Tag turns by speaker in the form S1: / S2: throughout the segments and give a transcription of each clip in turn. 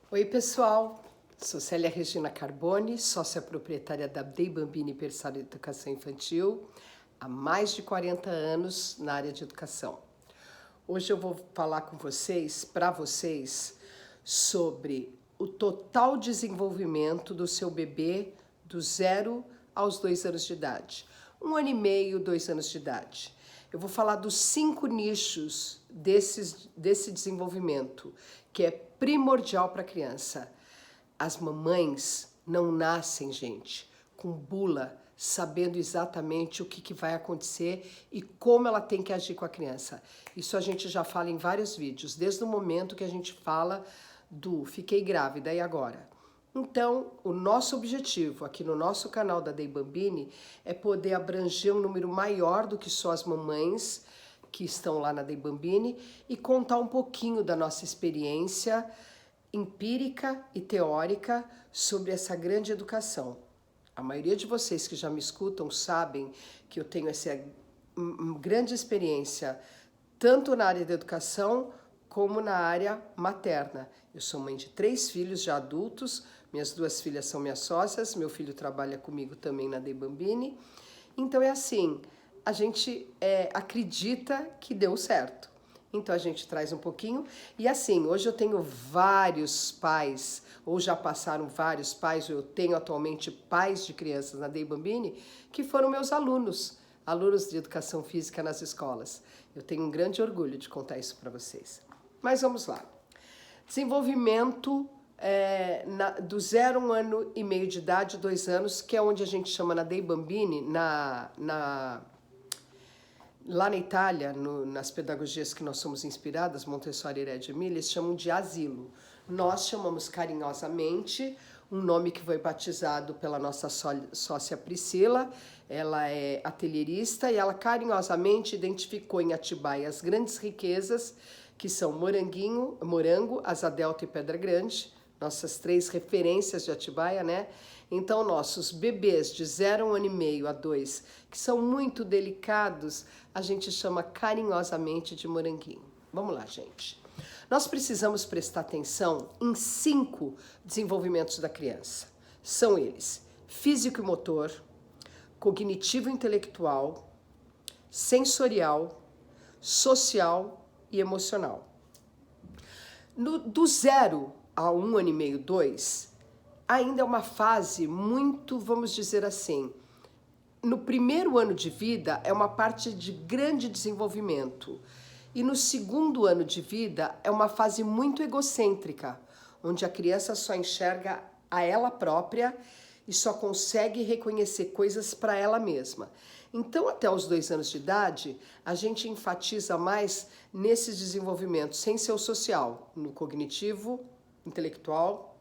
S1: Oi, pessoal. Sou Célia Regina Carboni, sócia proprietária da Dei Bambini Berçário de Educação Infantil, há mais de 40 anos na área de educação. Hoje eu vou falar com vocês, para vocês, sobre o total desenvolvimento do seu bebê do 0 aos 2 anos de idade. 1 ano e meio, 2 anos de idade. Eu vou falar dos 5 nichos desse desenvolvimento, que é primordial para a criança. As mamães não nascem, gente, com bula, sabendo exatamente o que vai acontecer e como ela tem que agir com a criança. Isso a gente já fala em vários vídeos, desde o momento que a gente fala do fiquei grávida e agora. Então, o nosso objetivo aqui no nosso canal da Dei Bambini é poder abranger um número maior do que só as mamães que estão lá na Dei Bambini e contar um pouquinho da nossa experiência empírica e teórica sobre essa grande educação. A maioria de vocês que já me escutam sabem que eu tenho essa grande experiência tanto na área da educação como na área materna. Eu sou mãe de 3 filhos já adultos, minhas 2 filhas são minhas sócias, meu filho trabalha comigo também na Dei Bambini. Então é assim, a gente acredita que deu certo. Então a gente traz um pouquinho. E assim, hoje eu tenho vários pais, ou já passaram vários pais, ou eu tenho atualmente pais de crianças na Dei Bambini, que foram meus alunos de educação física nas escolas. Eu tenho um grande orgulho de contar isso para vocês. Mas vamos lá. Desenvolvimento do 0 a 1 ano e meio de idade, 2 anos, que é onde a gente chama na Dei Bambini, lá na Itália, nas pedagogias que nós somos inspiradas, Montessori e Reggio Emilia, eles chamam de asilo. Nós chamamos carinhosamente um nome que foi batizado pela nossa sócia Priscila. Ela é atelierista e ela carinhosamente identificou em Atibaia as grandes riquezas, que são Morango, Asa Delta e Pedra Grande, nossas 3 referências de Atibaia, né? Então, nossos bebês de 0 a 1 ano e meio a 2, que são muito delicados, a gente chama carinhosamente de moranguinho. Vamos lá, gente. Nós precisamos prestar atenção em 5 desenvolvimentos da criança. São eles: físico e motor, cognitivo e intelectual, sensorial, social e emocional. Do 0 a 1 ano e meio, 2, ainda é uma fase muito, vamos dizer assim, no primeiro ano de vida é uma parte de grande desenvolvimento e no segundo ano de vida é uma fase muito egocêntrica, onde a criança só enxerga a ela própria e só consegue reconhecer coisas para ela mesma. Então, até os 2 anos de idade, a gente enfatiza mais nesses desenvolvimentos sem ser o social, no cognitivo, intelectual,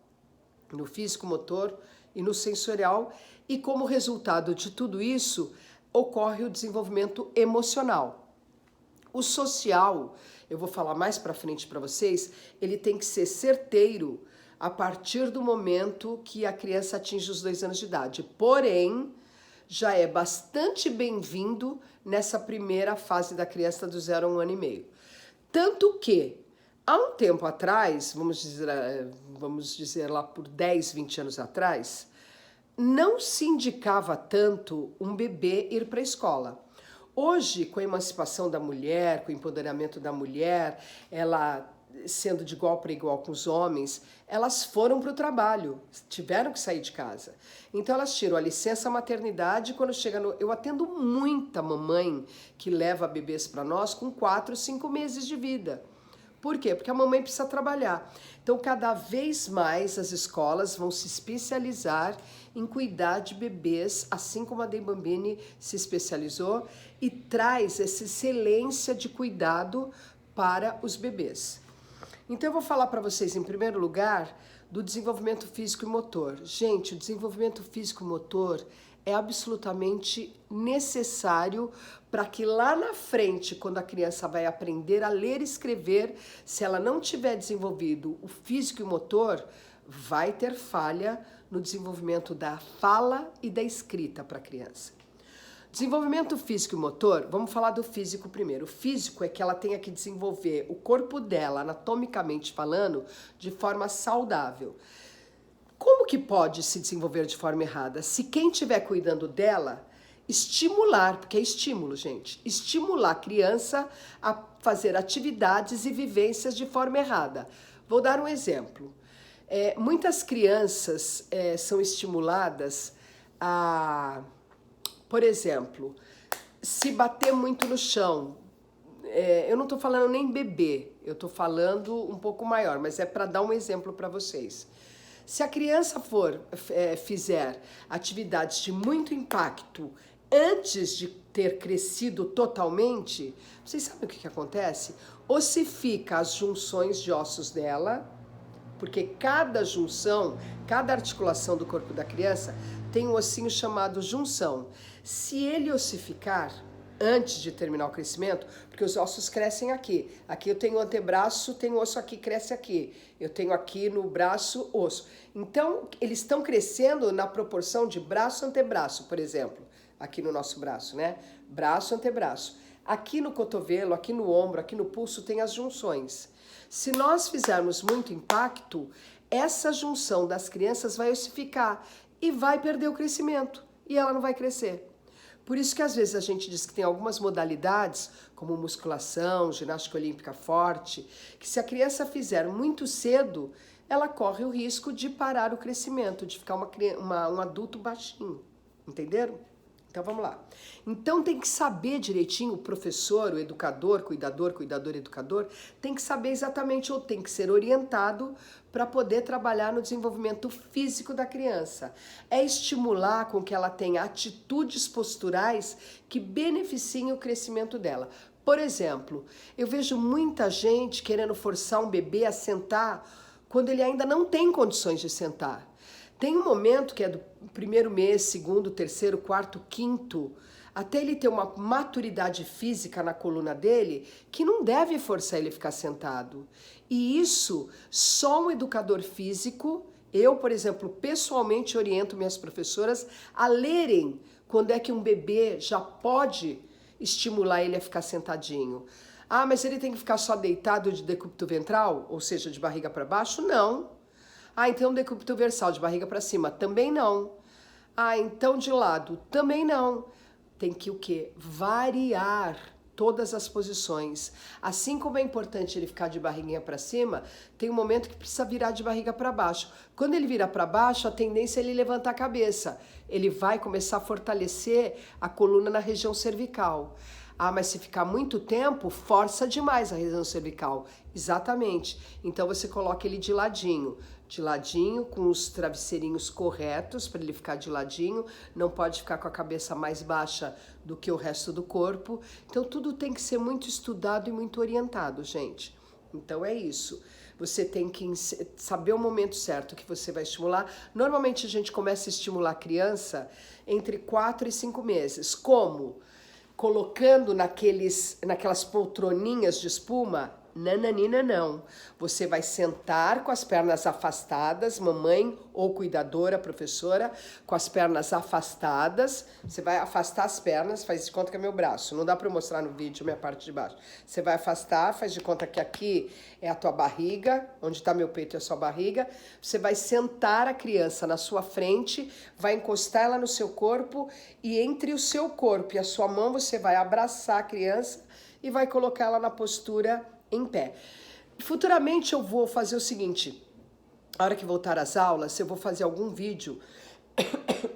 S1: no físico-motor e no sensorial, e como resultado de tudo isso, ocorre o desenvolvimento emocional. O social, eu vou falar mais para frente para vocês, ele tem que ser certeiro a partir do momento que a criança atinge os 2 anos de idade. Porém, já é bastante bem-vindo nessa primeira fase da criança do 0 a 1 ano e meio. Tanto que, há um tempo atrás, vamos dizer lá por 10, 20 anos atrás, não se indicava tanto um bebê ir para a escola. Hoje, com a emancipação da mulher, com o empoderamento da mulher, ela sendo de igual para igual com os homens, elas foram para o trabalho, tiveram que sair de casa. Então elas tiram a licença maternidade quando chega no... Eu atendo muita mamãe que leva bebês para nós com 4, 5 meses de vida. Por quê? Porque a mamãe precisa trabalhar. Então, cada vez mais as escolas vão se especializar em cuidar de bebês, assim como a Dei Bambini se especializou, e traz essa excelência de cuidado para os bebês. Então, eu vou falar para vocês, em primeiro lugar, do desenvolvimento físico e motor. Gente, o desenvolvimento físico e motor é absolutamente necessário para que lá na frente, quando a criança vai aprender a ler e escrever, se ela não tiver desenvolvido o físico e o motor, vai ter falha no desenvolvimento da fala e da escrita para a criança. Desenvolvimento físico e motor, vamos falar do físico primeiro. O físico é que ela tenha que desenvolver o corpo dela, anatomicamente falando, de forma saudável. Como que pode se desenvolver de forma errada? Se quem estiver cuidando dela, estimular, porque é estímulo, gente, estimular a criança a fazer atividades e vivências de forma errada. Vou dar um exemplo. Muitas crianças são estimuladas a, por exemplo, se bater muito no chão. Eu não estou falando nem bebê, eu estou falando um pouco maior, mas é para dar um exemplo para vocês. Se a criança fizer atividades de muito impacto antes de ter crescido totalmente, vocês sabem o que acontece? Ossifica as junções de ossos dela, porque cada junção, cada articulação do corpo da criança tem um ossinho chamado junção. Se ele ossificar antes de terminar o crescimento, porque os ossos crescem aqui. Aqui eu tenho o antebraço, tenho osso aqui, cresce aqui. Eu tenho aqui no braço, osso. Então, eles estão crescendo na proporção de braço-antebraço, por exemplo. Aqui no nosso braço, né? Braço-antebraço. Aqui no cotovelo, aqui no ombro, aqui no pulso tem as junções. Se nós fizermos muito impacto, essa junção das crianças vai ossificar e vai perder o crescimento. E ela não vai crescer. Por isso que às vezes a gente diz que tem algumas modalidades, como musculação, ginástica olímpica forte, que se a criança fizer muito cedo, ela corre o risco de parar o crescimento, de ficar um adulto baixinho. Entenderam? Então vamos lá. Então tem que saber direitinho, o professor, o educador, cuidador, educador, tem que saber exatamente, ou tem que ser orientado para poder trabalhar no desenvolvimento físico da criança. É estimular com que ela tenha atitudes posturais que beneficiem o crescimento dela. Por exemplo, eu vejo muita gente querendo forçar um bebê a sentar quando ele ainda não tem condições de sentar. Tem um momento que é do primeiro mês, segundo, terceiro, quarto, quinto, até ele ter uma maturidade física na coluna dele, que não deve forçar ele a ficar sentado. E isso, só um educador físico, eu, por exemplo, pessoalmente oriento minhas professoras a lerem quando é que um bebê já pode estimular ele a ficar sentadinho. Ah, mas ele tem que ficar só deitado de decúbito ventral, ou seja, de barriga para baixo? Não. Ah, então decúbito versal, de barriga para cima? Também não. Ah, então de lado? Também não. Tem que o quê? Variar todas as posições. Assim como é importante ele ficar de barriguinha para cima, tem um momento que precisa virar de barriga para baixo. Quando ele vira para baixo, a tendência é ele levantar a cabeça. Ele vai começar a fortalecer a coluna na região cervical. Ah, mas se ficar muito tempo, força demais a região cervical. Exatamente. Então você coloca ele de ladinho com os travesseirinhos corretos para ele ficar de ladinho, não pode ficar com a cabeça mais baixa do que o resto do corpo. Então tudo tem que ser muito estudado e muito orientado, gente. Então é isso. Você tem que saber o momento certo que você vai estimular. Normalmente a gente começa a estimular a criança entre 4 e 5 meses. Como? Colocando naquelas poltroninhas de espuma. Nananina não. Você vai sentar com as pernas afastadas, mamãe ou cuidadora, professora, com as pernas afastadas. Você vai afastar as pernas, faz de conta que é meu braço. Não dá para eu mostrar no vídeo minha parte de baixo. Você vai afastar, faz de conta que aqui é a tua barriga, onde está meu peito é a sua barriga. Você vai sentar a criança na sua frente, vai encostar ela no seu corpo e entre o seu corpo e a sua mão você vai abraçar a criança e vai colocar ela na postura em pé. Futuramente eu vou fazer o seguinte, a hora que voltar às aulas, eu vou fazer algum vídeo,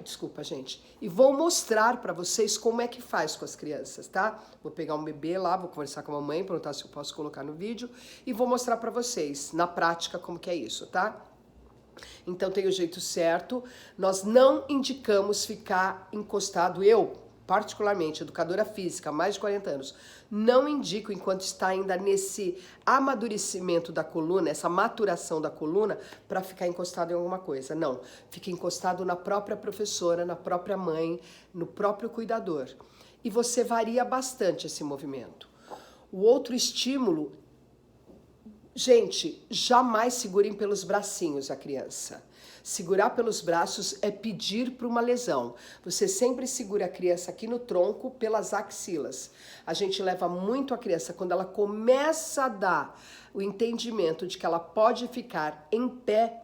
S1: desculpa gente, e vou mostrar para vocês como é que faz com as crianças, tá? Vou pegar um bebê lá, vou conversar com a mamãe, perguntar se eu posso colocar no vídeo, e vou mostrar para vocês, na prática, como que é isso, tá? Então tem o jeito certo, nós não indicamos ficar encostado, eu, particularmente, educadora física, há mais de 40 anos, não indico, enquanto está ainda nesse amadurecimento da coluna, essa maturação da coluna, para ficar encostado em alguma coisa. Não, fique encostado na própria professora, na própria mãe, no próprio cuidador. E você varia bastante esse movimento. O outro estímulo Gente, jamais segurem pelos bracinhos a criança. Segurar pelos braços é pedir para uma lesão. Você sempre segura a criança aqui no tronco pelas axilas. A gente leva muito a criança quando ela começa a dar o entendimento de que ela pode ficar em pé.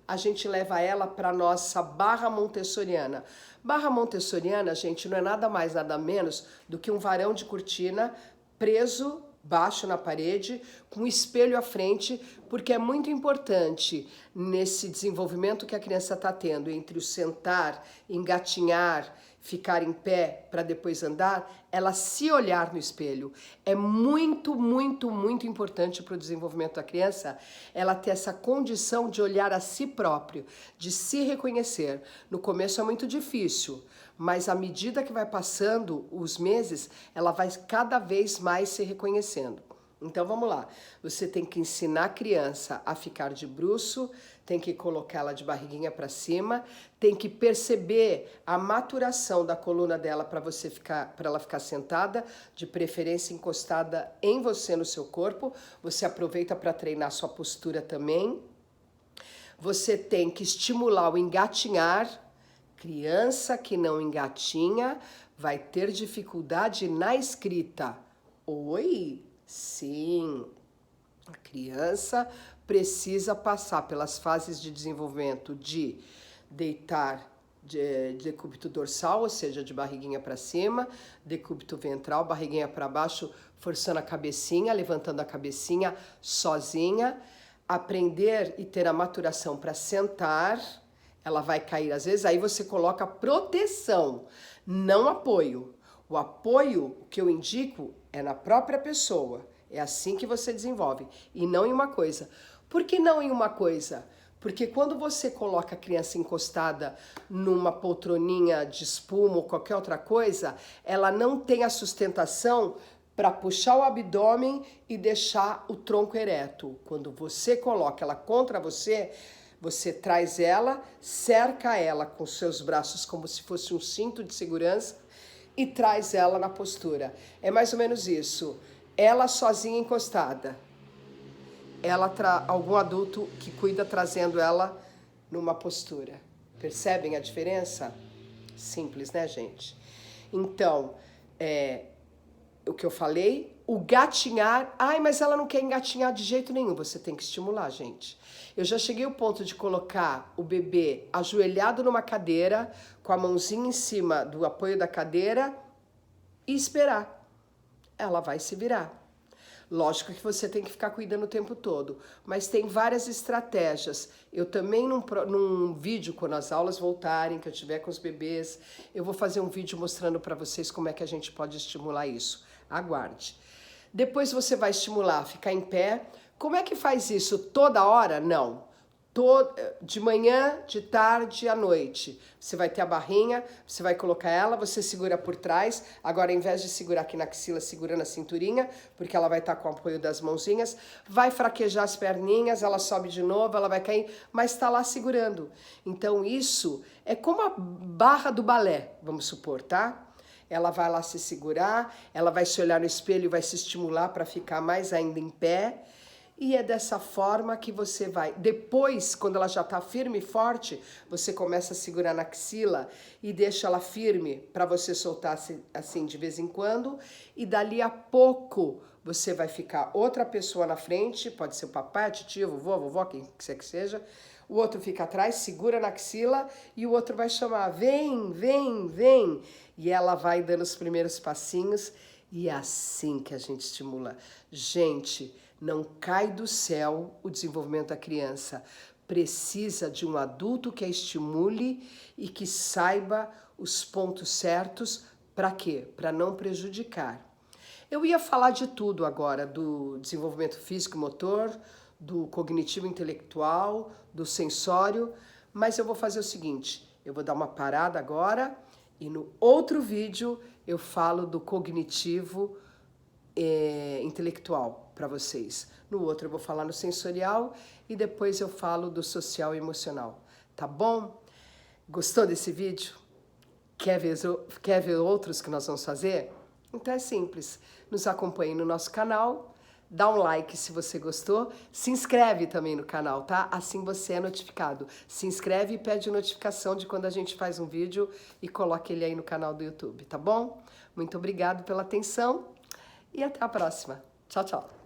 S1: A gente leva ela para nossa barra montessoriana. Barra montessoriana, gente, não é nada mais, nada menos do que um varão de cortina preso baixo na parede, com o espelho à frente, porque é muito importante nesse desenvolvimento que a criança está tendo entre o sentar, engatinhar, ficar em pé para depois andar, ela se olhar no espelho. É muito, muito, muito importante para o desenvolvimento da criança ela ter essa condição de olhar a si próprio, de se reconhecer. No começo é muito difícil, mas à medida que vai passando os meses, ela vai cada vez mais se reconhecendo. Então vamos lá, você tem que ensinar a criança a ficar de bruço, tem que colocá-la de barriguinha para cima, tem que perceber a maturação da coluna dela para ela ficar sentada, de preferência encostada em você, no seu corpo. Você aproveita para treinar sua postura também. Você tem que estimular o engatinhar. Criança que não engatinha vai ter dificuldade na escrita. Oi? Sim, a criança precisa passar pelas fases de desenvolvimento de deitar de decúbito dorsal, ou seja, de barriguinha para cima, decúbito ventral, barriguinha para baixo, forçando a cabecinha, levantando a cabecinha sozinha, aprender e ter a maturação para sentar. Ela vai cair às vezes, aí você coloca proteção, não apoio. O apoio que eu indico é na própria pessoa. É assim que você desenvolve e não em uma coisa. Por que não em uma coisa? Porque quando você coloca a criança encostada numa poltroninha de espuma ou qualquer outra coisa, ela não tem a sustentação para puxar o abdômen e deixar o tronco ereto. Quando você coloca ela contra você, você traz ela, cerca ela com seus braços como se fosse um cinto de segurança e traz ela na postura. É mais ou menos isso. Ela sozinha encostada. Algum adulto que cuida trazendo ela numa postura. Percebem a diferença? Simples, né, gente? Então, o que eu falei, o gatinhar. Ai, mas ela não quer engatinhar de jeito nenhum. Você tem que estimular, gente. Eu já cheguei ao ponto de colocar o bebê ajoelhado numa cadeira, com a mãozinha em cima do apoio da cadeira e esperar. Ela vai se virar. Lógico que você tem que ficar cuidando o tempo todo, mas tem várias estratégias. Eu também, num vídeo, quando as aulas voltarem, que eu tiver com os bebês, eu vou fazer um vídeo mostrando para vocês como é que a gente pode estimular isso. Aguarde. Depois você vai estimular, ficar em pé. Como é que faz isso? Toda hora? Não. De manhã, de tarde, à noite. Você vai ter a barrinha, você vai colocar ela, você segura por trás. Agora, ao invés de segurar aqui na axila, segura na cinturinha, porque ela vai estar com o apoio das mãozinhas. Vai fraquejar as perninhas, ela sobe de novo, ela vai cair, mas está lá segurando. Então, isso é como a barra do balé, vamos supor, tá? Ela vai lá se segurar, ela vai se olhar no espelho e vai se estimular para ficar mais ainda em pé. E é dessa forma que você vai. Depois, quando ela já está firme e forte, você começa a segurar na axila e deixa ela firme para você soltar assim de vez em quando. E dali a pouco você vai ficar outra pessoa na frente, pode ser o papai, a titia, a vovó, quem quiser que seja. O outro fica atrás, segura na axila e o outro vai chamar, vem, vem, vem. E ela vai dando os primeiros passinhos e é assim que a gente estimula. Gente, não cai do céu o desenvolvimento da criança. Precisa de um adulto que a estimule e que saiba os pontos certos. Para quê? Para não prejudicar. Eu ia falar de tudo agora, do desenvolvimento físico e motor, do cognitivo intelectual, do sensório, mas eu vou fazer o seguinte, eu vou dar uma parada agora e no outro vídeo eu falo do cognitivo intelectual para vocês. No outro eu vou falar no sensorial e depois eu falo do social e emocional. Tá bom? Gostou desse vídeo? Quer ver outros que nós vamos fazer? Então é simples. Nos acompanhe no nosso canal, dá um like se você gostou, se inscreve também no canal, tá? Assim você é notificado. Se inscreve e pede notificação de quando a gente faz um vídeo e coloca ele aí no canal do YouTube, tá bom? Muito obrigado pela atenção e até a próxima. Tchau, tchau.